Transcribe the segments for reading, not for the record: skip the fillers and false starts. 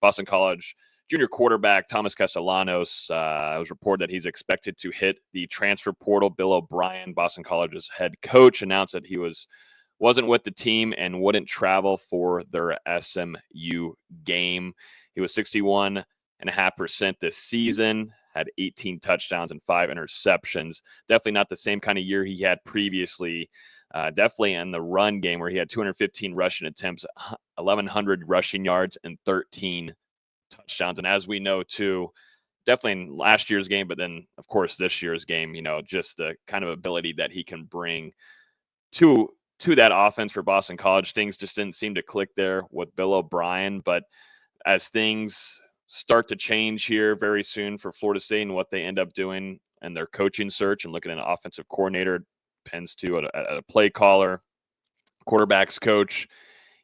Boston College junior quarterback Thomas Castellanos. It was reported that he's expected to hit the transfer portal. Bill O'Brien, Boston College's head coach, announced that he wasn't with the team and wouldn't travel for their SMU game. He was 61.5% this season, had 18 touchdowns and 5 interceptions. Definitely not the same kind of year he had previously. Definitely in the run game where he had 215 rushing attempts, 1,100 rushing yards, and 13 touchdowns. And as we know, too, definitely in last year's game, but then, of course, this year's game, just the kind of ability that he can bring to that offense for Boston College. Things just didn't seem to click there with Bill O'Brien. But as things start to change here very soon for Florida State and what they end up doing and their coaching search and looking at an offensive coordinator, depends to a play caller, quarterbacks coach,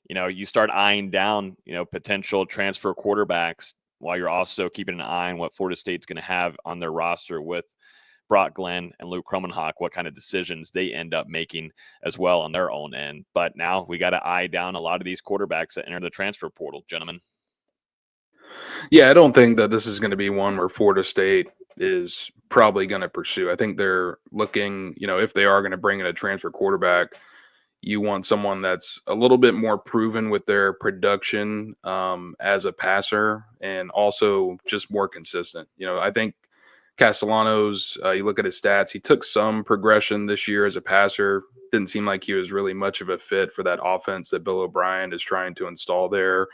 you start eyeing down, potential transfer quarterbacks while you're also keeping an eye on what Florida State's going to have on their roster with Brock Glenn and Luke Kromenhoek, what kind of decisions they end up making as well on their own end. But now we got to eye down a lot of these quarterbacks that enter the transfer portal, gentlemen. Yeah, I don't think that this is going to be one where Florida State is probably going to pursue. I think they're looking, if they are going to bring in a transfer quarterback, you want someone that's a little bit more proven with their production as a passer and also just more consistent. I think Castellanos, you look at his stats, he took some progression this year as a passer. Didn't seem like he was really much of a fit for that offense that Bill O'Brien is trying to install there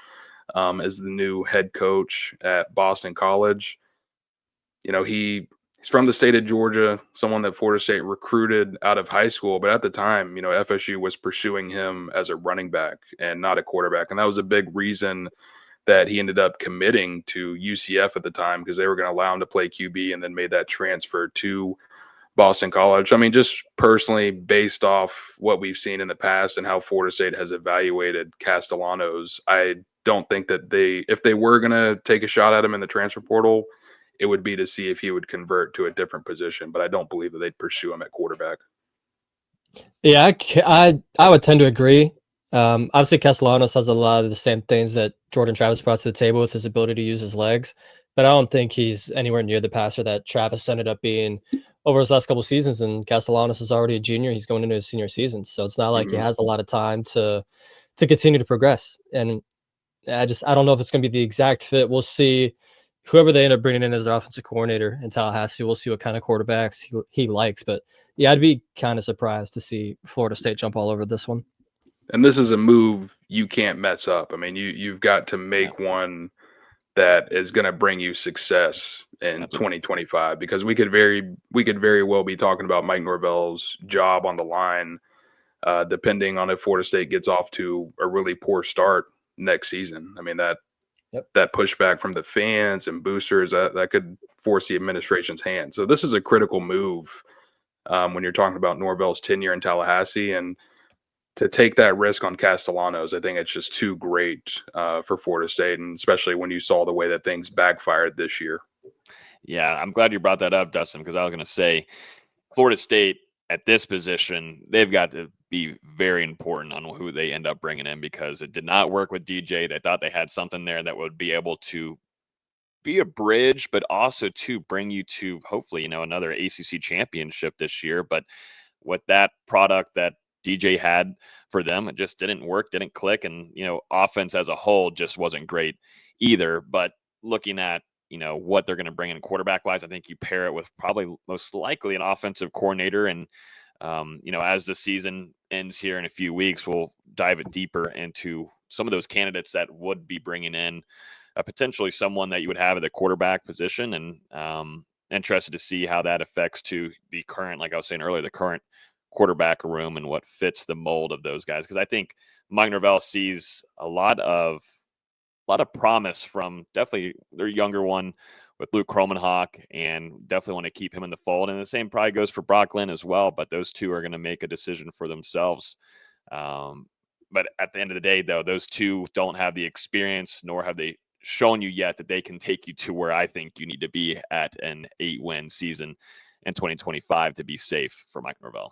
as the new head coach at Boston College. He's from the state of Georgia, someone that Florida State recruited out of high school. But at the time, FSU was pursuing him as a running back and not a quarterback. And that was a big reason that he ended up committing to UCF at the time, because they were going to allow him to play QB and then made that transfer to Boston College. I mean, just personally, based off what we've seen in the past and how Florida State has evaluated Castellanos, I don't think that if they were going to take a shot at him in the transfer portal, it would be to see if he would convert to a different position. But I don't believe that they'd pursue him at quarterback. Yeah, I would tend to agree. Obviously, Castellanos has a lot of the same things that Jordan Travis brought to the table with his ability to use his legs, but I don't think he's anywhere near the passer that Travis ended up being over his last couple of seasons. And Castellanos is already a junior; he's going into his senior season, so it's not like he has a lot of time to continue to progress. And I don't know if it's going to be the exact fit. We'll see. Whoever they end up bringing in as their offensive coordinator in Tallahassee, we'll see what kind of quarterbacks he likes. But yeah, I'd be kind of surprised to see Florida State jump all over this one. And this is a move you can't mess up. I mean, you've got to make one that is going to bring you success in 2025, because we could very well be talking about Mike Norvell's job on the line, depending on if Florida State gets off to a really poor start next season. I mean, that pushback from the fans and boosters, that could force the administration's hand. So this is a critical move when you're talking about Norvell's tenure in Tallahassee, and to take that risk on Castellanos, I think it's just too great for Florida State, and especially when you saw the way that things backfired this year. Yeah, I'm glad you brought that up, Dustin, because I was going to say Florida State at this position, they've got to be very important on who they end up bringing in, because it did not work with DJ. They thought they had something there that would be able to be a bridge, but also to bring you to hopefully, another ACC championship this year. But with that product that DJ had for them, it just didn't work, didn't click. And, offense as a whole just wasn't great either. But looking at, what they're going to bring in quarterback wise, I think you pair it with probably most likely an offensive coordinator. And, as the season ends here in a few weeks, we'll dive it deeper into some of those candidates that would be bringing in potentially someone that you would have at the quarterback position. And interested to see how that affects to the current, like I was saying earlier, the current quarterback room and what fits the mold of those guys. Because I think Mike Norvell sees a lot of promise from definitely their younger one with Luke Kromenhoek, and definitely want to keep him in the fold. And the same probably goes for Brock Glenn as well, but those two are going to make a decision for themselves. But at the end of the day, though, those two don't have the experience, nor have they shown you yet that they can take you to where I think you need to be at an 8-win season in 2025 to be safe for Mike Norvell.